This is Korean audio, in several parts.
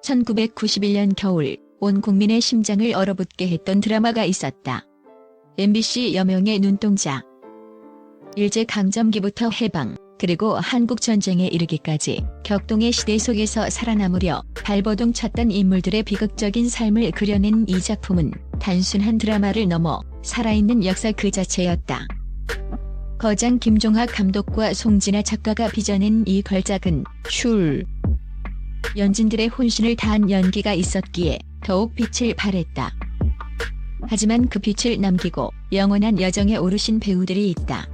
1991년 겨울 온 국민의 심장을 얼어붙게 했던 드라마가 있었다. MBC 여명의 눈동자. 일제강점기부터 해방, 그리고 한국전쟁에 이르기까지 격동의 시대 속에서 살아남으려 발버둥 쳤던 인물들의 비극적인 삶을 그려낸 이 작품은 단순한 드라마를 넘어 살아있는 역사 그 자체였다. 거장 김종학 감독과 송진아 작가가 빚어낸 이 걸작은 연진들의 혼신을 다한 연기가 있었기에 더욱 빛을 발했다. 하지만 그 빛을 남기고 영원한 여정에 오르신 배우들이 있다.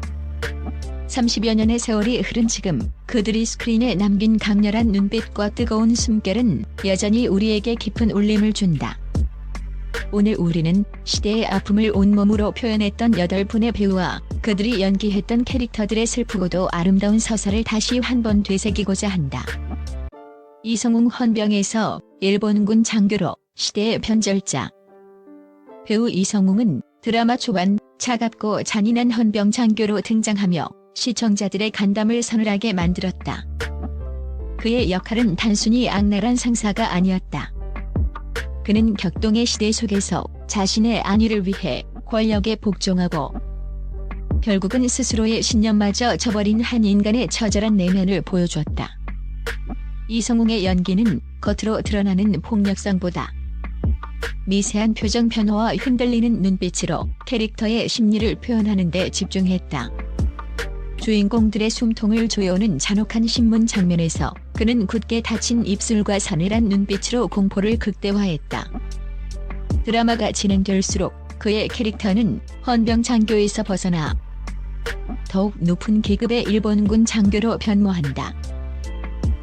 30여 년의 세월이 흐른 지금 그들이 스크린에 남긴 강렬한 눈빛과 뜨거운 숨결은 여전히 우리에게 깊은 울림을 준다. 오늘 우리는 시대의 아픔을 온몸으로 표현했던 8분의 배우와 그들이 연기했던 캐릭터들의 슬프고도 아름다운 서사를 다시 한 번 되새기고자 한다. 이성웅 헌병에서 일본군 장교로 시대의 변절자. 배우 이성웅은 드라마 초반 차갑고 잔인한 헌병 장교로 등장하며 시청자들의 간담을 서늘하게 만들었다. 그의 역할은 단순히 악랄한 상사가 아니었다. 그는 격동의 시대 속에서 자신의 안위를 위해 권력에 복종하고 결국은 스스로의 신념마저 저버린 한 인간의 처절한 내면을 보여주었다. 이성웅의 연기는 겉으로 드러나는 폭력성보다 미세한 표정 변화와 흔들리는 눈빛으로 캐릭터의 심리를 표현하는 데 집중했다. 주인공들의 숨통을 조여오는 잔혹한 신문 장면에서 그는 굳게 닫힌 입술과 서늘한 눈빛으로 공포를 극대화했다. 드라마가 진행될수록 그의 캐릭터는 헌병 장교에서 벗어나 더욱 높은 계급의 일본군 장교로 변모한다.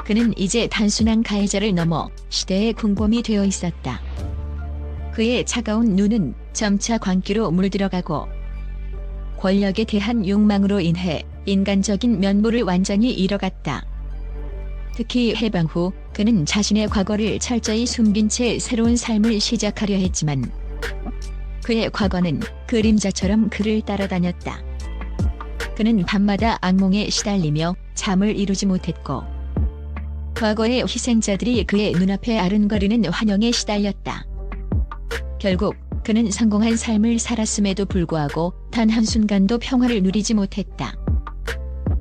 그는 이제 단순한 가해자를 넘어 시대의 공범이 되어 있었다. 그의 차가운 눈은 점차 광기로 물들어가고 권력에 대한 욕망으로 인해 인간적인 면모를 완전히 잃어갔다. 특히 해방 후 그는 자신의 과거를 철저히 숨긴 채 새로운 삶을 시작하려 했지만 그의 과거는 그림자처럼 그를 따라다녔다. 그는 밤마다 악몽에 시달리며 잠을 이루지 못했고 과거의 희생자들이 그의 눈앞에 아른거리는 환영에 시달렸다. 결국 그는 성공한 삶을 살았음에도 불구하고 단 한순간도 평화를 누리지 못했다.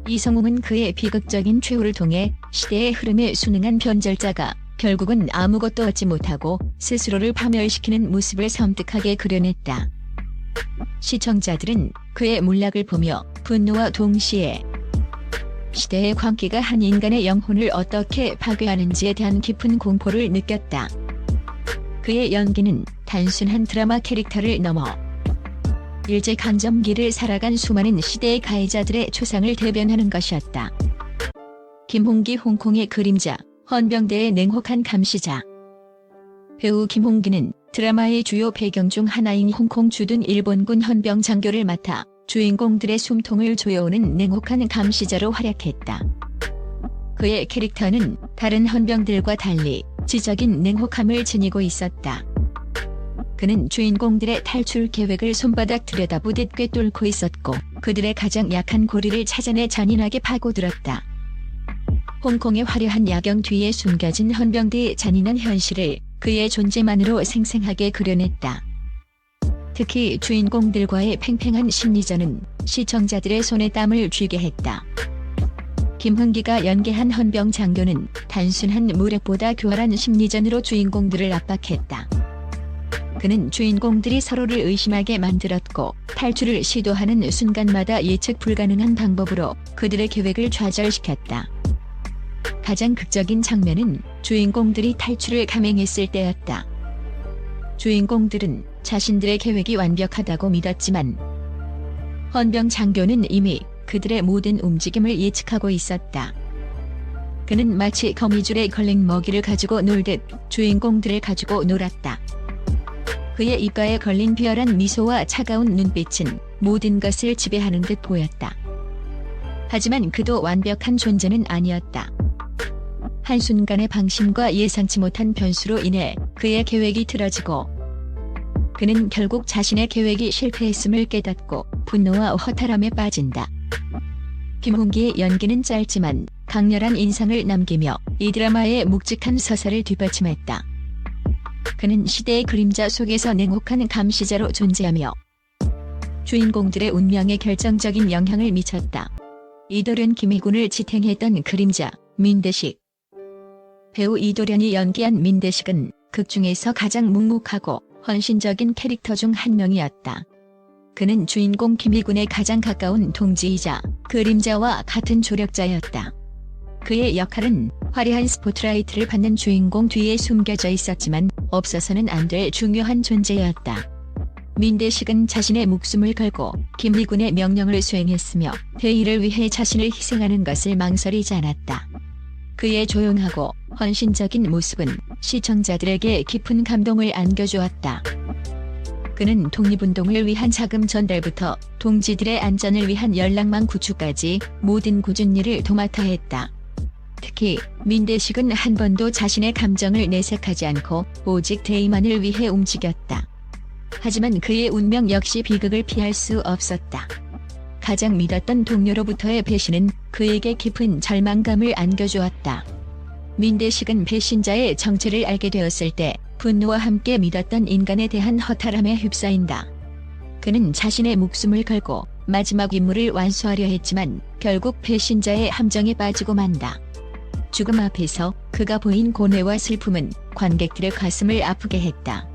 이성웅은 그의 비극적인 최후를 통해 시대의 흐름에 순응한 변절자가 결국은 아무것도 얻지 못하고 스스로를 파멸시키는 모습을 섬뜩하게 그려냈다. 시청자들은 그의 몰락을 보며 분노와 동시에 시대의 광기가 한 인간의 영혼을 어떻게 파괴하는지에 대한 깊은 공포를 느꼈다. 그의 연기는 단순한 드라마 캐릭터를 넘어 일제강점기를 살아간 수많은 시대의 가해자들의 초상을 대변하는 것이었다. 김홍기 홍콩의 그림자, 헌병대의 냉혹한 감시자. 배우 김홍기는 드라마의 주요 배경 중 하나인 홍콩 주둔 일본군 헌병 장교를 맡아 주인공들의 숨통을 조여오는 냉혹한 감시자로 활약했다. 그의 캐릭터는 다른 헌병들과 달리 지적인 냉혹함을 지니고 있었다. 그는 주인공들의 탈출 계획을 손바닥 들여다보듯 꿰뚫고 있었고 그들의 가장 약한 고리를 찾아내 잔인하게 파고들었다. 홍콩의 화려한 야경 뒤에 숨겨진 헌병대의 잔인한 현실을 그의 존재만으로 생생하게 그려냈다. 특히 주인공들과의 팽팽한 심리전은 시청자들의 손에 땀을 쥐게 했다. 김흥기가 연기한 헌병 장교는 단순한 무력보다 교활한 심리전으로 주인공들을 압박했다. 그는 주인공들이 서로를 의심하게 만들었고 탈출을 시도하는 순간마다 예측 불가능한 방법으로 그들의 계획을 좌절시켰다. 가장 극적인 장면은 주인공들이 탈출을 감행했을 때였다. 주인공들은 자신들의 계획이 완벽하다고 믿었지만 헌병 장교는 이미 그들의 모든 움직임을 예측하고 있었다. 그는 마치 거미줄에 걸린 먹이를 가지고 놀듯 주인공들을 가지고 놀았다. 그의 입가에 걸린 비열한 미소와 차가운 눈빛은 모든 것을 지배하는 듯 보였다. 하지만 그도 완벽한 존재는 아니었다. 한순간의 방심과 예상치 못한 변수로 인해 그의 계획이 틀어지고 그는 결국 자신의 계획이 실패했음을 깨닫고 분노와 허탈함에 빠진다. 김홍기의 연기는 짧지만 강렬한 인상을 남기며 이 드라마의 묵직한 서사를 뒷받침했다. 그는 시대의 그림자 속에서 냉혹한 감시자로 존재하며 주인공들의 운명에 결정적인 영향을 미쳤다. 이도련 김희군을 지탱했던 그림자 민대식. 배우 이도련이 연기한 민대식은 극 중에서 가장 묵묵하고 헌신적인 캐릭터 중 한 명이었다. 그는 주인공 김희군의 가장 가까운 동지이자 그림자와 같은 조력자였다. 그의 역할은 화려한 스포트라이트를 받는 주인공 뒤에 숨겨져 있었지만 없어서는 안 될 중요한 존재였다. 민대식은 자신의 목숨을 걸고 김희군의 명령을 수행했으며 대의를 위해 자신을 희생하는 것을 망설이지 않았다. 그의 조용하고 헌신적인 모습은 시청자들에게 깊은 감동을 안겨주었다. 그는 독립운동을 위한 자금 전달부터 동지들의 안전을 위한 연락망 구축까지 모든 굳은 일을 도맡아 했다. 특히 민대식은 한 번도 자신의 감정을 내색하지 않고 오직 대의만을 위해 움직였다. 하지만 그의 운명 역시 비극을 피할 수 없었다. 가장 믿었던 동료로부터의 배신은 그에게 깊은 절망감을 안겨주었다. 민대식은 배신자의 정체를 알게 되었을 때 분노와 함께 믿었던 인간에 대한 허탈함에 휩싸인다. 그는 자신의 목숨을 걸고 마지막 임무를 완수하려 했지만 결국 배신자의 함정에 빠지고 만다. 죽음 앞에서 그가 보인 고뇌와 슬픔은 관객들의 가슴을 아프게 했다.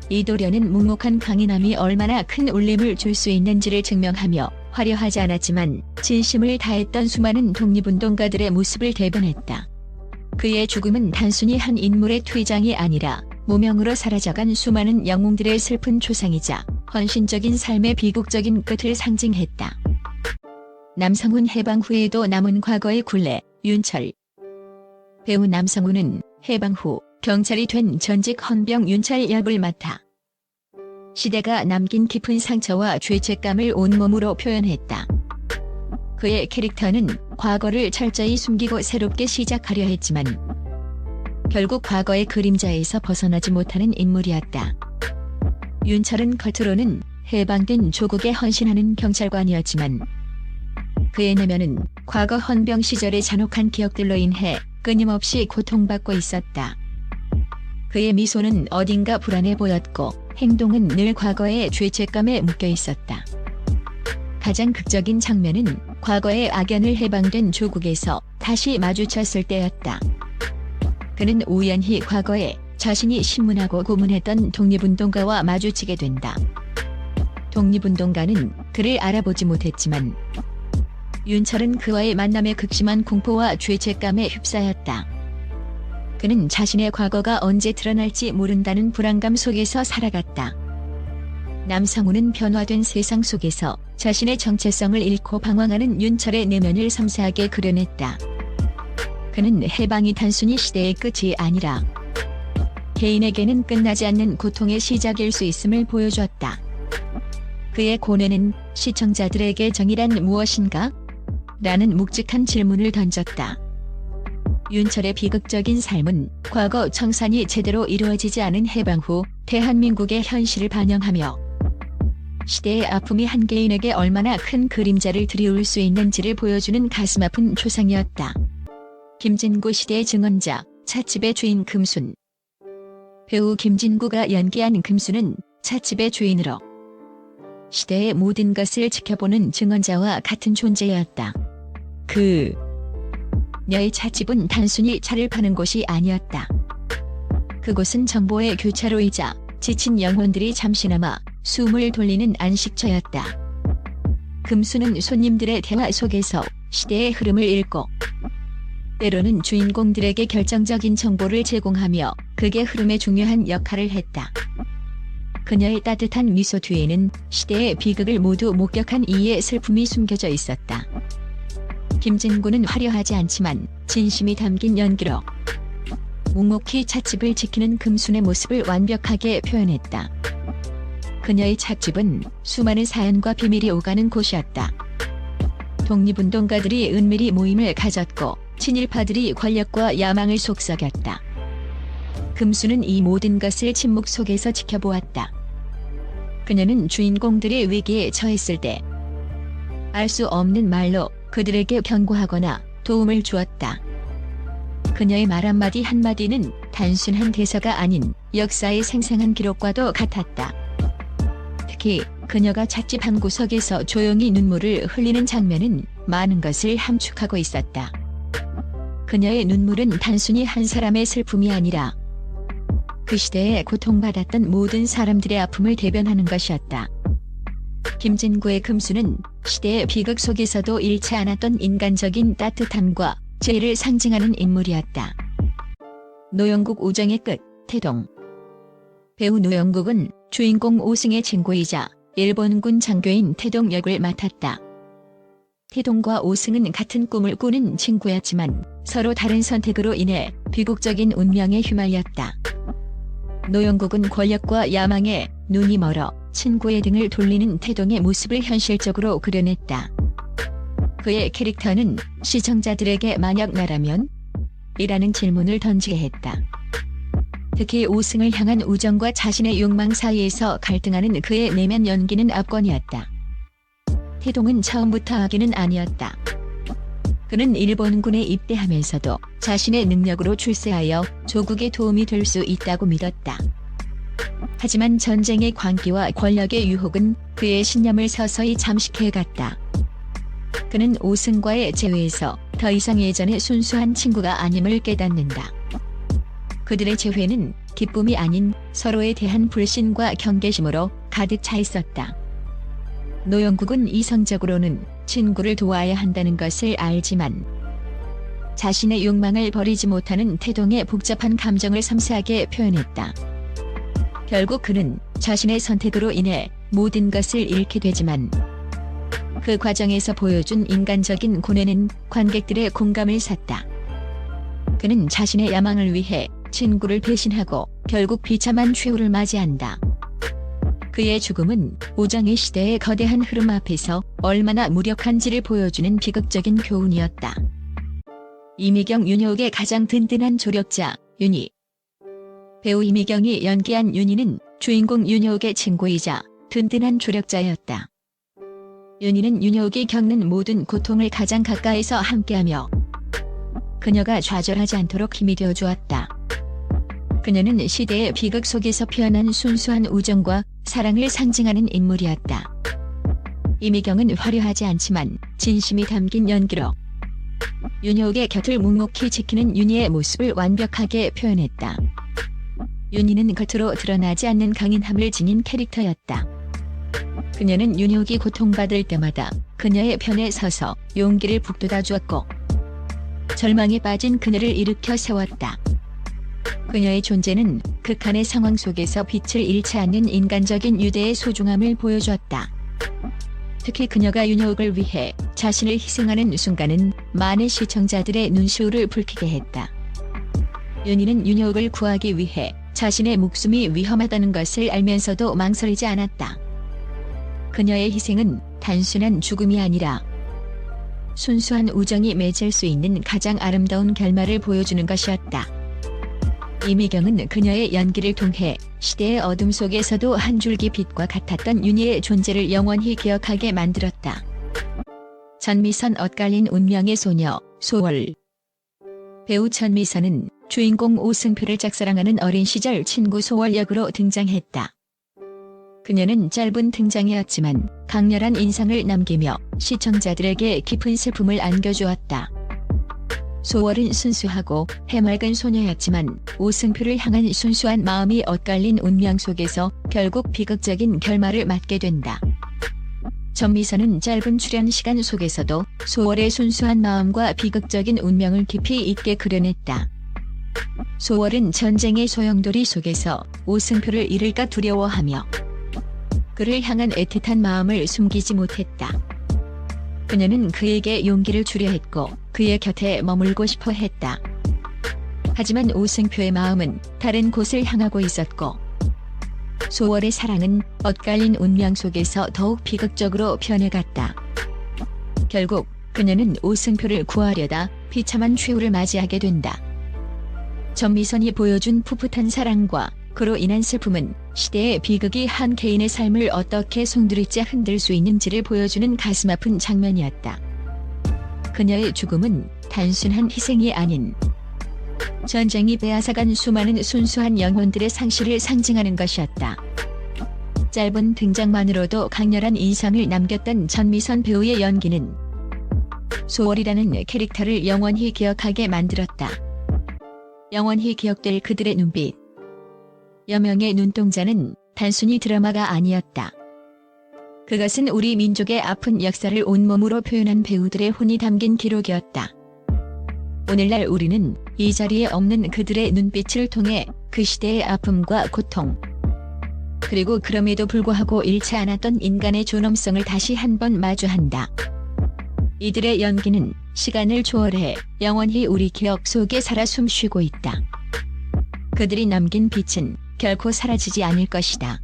이도련은 묵묵한 강인함이 얼마나 큰 울림을 줄 수 있는지를 증명하며 화려하지 않았지만 진심을 다했던 수많은 독립운동가들의 모습을 대변했다. 그의 죽음은 단순히 한 인물의 퇴장이 아니라 무명으로 사라져간 수많은 영웅들의 슬픈 초상이자 헌신적인 삶의 비극적인 끝을 상징했다. 남성훈 해방 후에도 남은 과거의 굴레, 윤철. 배우 남성훈은 해방 후 경찰이 된 전직 헌병 윤철 역을 맡아 시대가 남긴 깊은 상처와 죄책감을 온몸으로 표현했다. 그의 캐릭터는 과거를 철저히 숨기고 새롭게 시작하려 했지만 결국 과거의 그림자에서 벗어나지 못하는 인물이었다. 윤철은 겉으로는 해방된 조국에 헌신하는 경찰관이었지만 그의 내면은 과거 헌병 시절의 잔혹한 기억들로 인해 끊임없이 고통받고 있었다. 그의 미소는 어딘가 불안해 보였고 행동은 늘 과거의 죄책감에 묶여 있었다. 가장 극적인 장면은 과거의 악연을 해방된 조국에서 다시 마주쳤을 때였다. 그는 우연히 과거에 자신이 신문하고 고문했던 독립운동가와 마주치게 된다. 독립운동가는 그를 알아보지 못했지만 윤철은 그와의 만남에 극심한 공포와 죄책감에 휩싸였다. 그는 자신의 과거가 언제 드러날지 모른다는 불안감 속에서 살아갔다. 남성훈은 변화된 세상 속에서 자신의 정체성을 잃고 방황하는 윤철의 내면을 섬세하게 그려냈다. 그는 해방이 단순히 시대의 끝이 아니라 개인에게는 끝나지 않는 고통의 시작일 수 있음을 보여주었다. 그의 고뇌는 시청자들에게 정의란 무엇인가? 라는 묵직한 질문을 던졌다. 윤철의 비극적인 삶은 과거 청산이 제대로 이루어지지 않은 해방 후 대한민국의 현실을 반영하며 시대의 아픔이 한 개인에게 얼마나 큰 그림자를 들이울 수 있는지를 보여주는 가슴 아픈 초상이었다. 김진구 시대의 증언자, 찻집의 주인 금순. 배우 김진구가 연기한 금순은 찻집의 주인으로 시대의 모든 것을 지켜보는 증언자와 같은 존재였다. 그녀의 찻집은 단순히 차를 파는 곳이 아니었다. 그곳은 정보의 교차로이자 지친 영혼들이 잠시나마 숨을 돌리는 안식처였다. 금수는 손님들의 대화 속에서 시대의 흐름을 읽고 때로는 주인공들에게 결정적인 정보를 제공하며 극의 흐름에 중요한 역할을 했다. 그녀의 따뜻한 미소 뒤에는 시대의 비극을 모두 목격한 이의 슬픔이 숨겨져 있었다. 김진구는 화려하지 않지만 진심이 담긴 연기로 묵묵히 찻집을 지키는 금순의 모습을 완벽하게 표현했다. 그녀의 찻집은 수많은 사연과 비밀이 오가는 곳이었다. 독립운동가들이 은밀히 모임을 가졌고 친일파들이 권력과 야망을 속삭였다. 금수는 이 모든 것을 침묵 속에서 지켜보았다. 그녀는 주인공들의 위기에 처했을 때 알 수 없는 말로 그들에게 경고하거나 도움을 주었다. 그녀의 말 한마디 한마디는 단순한 대사가 아닌 역사의 생생한 기록과도 같았다. 특히 그녀가 찻집 한 구석에서 조용히 눈물을 흘리는 장면은 많은 것을 함축하고 있었다. 그녀의 눈물은 단순히 한 사람의 슬픔이 아니라 그 시대에 고통받았던 모든 사람들의 아픔을 대변하는 것이었다. 김진구의 금수는 시대의 비극 속에서도 잃지 않았던 인간적인 따뜻함과 죄를 상징하는 인물이었다. 노영국 우정의 끝, 태동. 배우 노영국은 주인공 오승의 친구이자 일본군 장교인 태동 역을 맡았다. 태동과 오승은 같은 꿈을 꾸는 친구였지만 서로 다른 선택으로 인해 비극적인 운명에 휘말렸다. 노영국은 권력과 야망에 눈이 멀어 친구의 등을 돌리는 태동의 모습을 현실적으로 그려냈다. 그의 캐릭터는 시청자들에게 만약 나라면? 이라는 질문을 던지게 했다. 특히 오승을 향한 우정과 자신의 욕망 사이에서 갈등하는 그의 내면 연기는 압권이었다. 태동은 처음부터 악인은 아니었다. 그는 일본군에 입대하면서도 자신의 능력으로 출세하여 조국에 도움이 될 수 있다고 믿었다. 하지만 전쟁의 광기와 권력의 유혹은 그의 신념을 서서히 잠식해갔다. 그는 오승과의 재회에서 더 이상 예전의 순수한 친구가 아님을 깨닫는다. 그들의 재회는 기쁨이 아닌 서로에 대한 불신과 경계심으로 가득 차 있었다. 노영국은 이성적으로는 친구를 도와야 한다는 것을 알지만 자신의 욕망을 버리지 못하는 태동의 복잡한 감정을 섬세하게 표현했다. 결국 그는 자신의 선택으로 인해 모든 것을 잃게 되지만 그 과정에서 보여준 인간적인 고뇌는 관객들의 공감을 샀다. 그는 자신의 야망을 위해 친구를 배신하고 결국 비참한 최후를 맞이한다. 그의 죽음은 우정의 시대의 거대한 흐름 앞에서 얼마나 무력한지를 보여주는 비극적인 교훈이었다. 이미경 윤여옥의 가장 든든한 조력자, 윤희. 배우 이미경이 연기한 윤희는 주인공 윤여옥의 친구이자 든든한 조력자였다. 윤희는 윤여옥이 겪는 모든 고통을 가장 가까이서 함께하며 그녀가 좌절하지 않도록 힘이 되어주었다. 그녀는 시대의 비극 속에서 피어난 순수한 우정과 사랑을 상징하는 인물이었다. 이미경은 화려하지 않지만 진심이 담긴 연기로 윤여옥의 곁을 묵묵히 지키는 윤희의 모습을 완벽하게 표현했다. 윤희는 겉으로 드러나지 않는 강인함을 지닌 캐릭터였다. 그녀는 윤여옥이 고통받을 때마다 그녀의 편에 서서 용기를 북돋아 주었고 절망에 빠진 그녀를 일으켜 세웠다. 그녀의 존재는 극한의 상황 속에서 빛을 잃지 않는 인간적인 유대의 소중함을 보여주었다. 특히 그녀가 윤여옥을 위해 자신을 희생하는 순간은 많은 시청자들의 눈시울을 붉히게 했다. 윤희는 윤여옥을 구하기 위해 자신의 목숨이 위험하다는 것을 알면서도 망설이지 않았다. 그녀의 희생은 단순한 죽음이 아니라 순수한 우정이 맺을 수 있는 가장 아름다운 결말을 보여주는 것이었다. 이미경은 그녀의 연기를 통해 시대의 어둠 속에서도 한 줄기 빛과 같았던 윤희의 존재를 영원히 기억하게 만들었다. 전미선 엇갈린 운명의 소녀, 소월. 배우 전미선은 주인공 오승표를 짝사랑하는 어린 시절 친구 소월 역으로 등장했다. 그녀는 짧은 등장이었지만 강렬한 인상을 남기며 시청자들에게 깊은 슬픔을 안겨주었다. 소월은 순수하고 해맑은 소녀였지만 오승표를 향한 순수한 마음이 엇갈린 운명 속에서 결국 비극적인 결말을 맞게 된다. 전미선은 짧은 출연 시간 속에서도 소월의 순수한 마음과 비극적인 운명을 깊이 있게 그려냈다. 소월은 전쟁의 소용돌이 속에서 오승표를 잃을까 두려워하며 그를 향한 애틋한 마음을 숨기지 못했다. 그녀는 그에게 용기를 주려 했고 그의 곁에 머물고 싶어 했다. 하지만 오승표의 마음은 다른 곳을 향하고 있었고 소월의 사랑은 엇갈린 운명 속에서 더욱 비극적으로 변해갔다. 결국 그녀는 오승표를 구하려다 비참한 최후를 맞이하게 된다. 전미선이 보여준 풋풋한 사랑과 그로 인한 슬픔은 시대의 비극이 한 개인의 삶을 어떻게 송두리째 흔들 수 있는지를 보여주는 가슴 아픈 장면이었다. 그녀의 죽음은 단순한 희생이 아닌 전쟁이 빼앗아간 수많은 순수한 영혼들의 상실을 상징하는 것이었다. 짧은 등장만으로도 강렬한 인상을 남겼던 전미선 배우의 연기는 소월이라는 캐릭터를 영원히 기억하게 만들었다. 영원히 기억될 그들의 눈빛. 여명의 눈동자는 단순히 드라마가 아니었다. 그것은 우리 민족의 아픈 역사를 온몸으로 표현한 배우들의 혼이 담긴 기록이었다. 오늘날 우리는 이 자리에 없는 그들의 눈빛을 통해 그 시대의 아픔과 고통, 그리고 그럼에도 불구하고 잃지 않았던 인간의 존엄성을 다시 한번 마주한다. 이들의 연기는 시간을 초월해 영원히 우리 기억 속에 살아 숨쉬고 있다. 그들이 남긴 빛은 결코 사라지지 않을 것이다.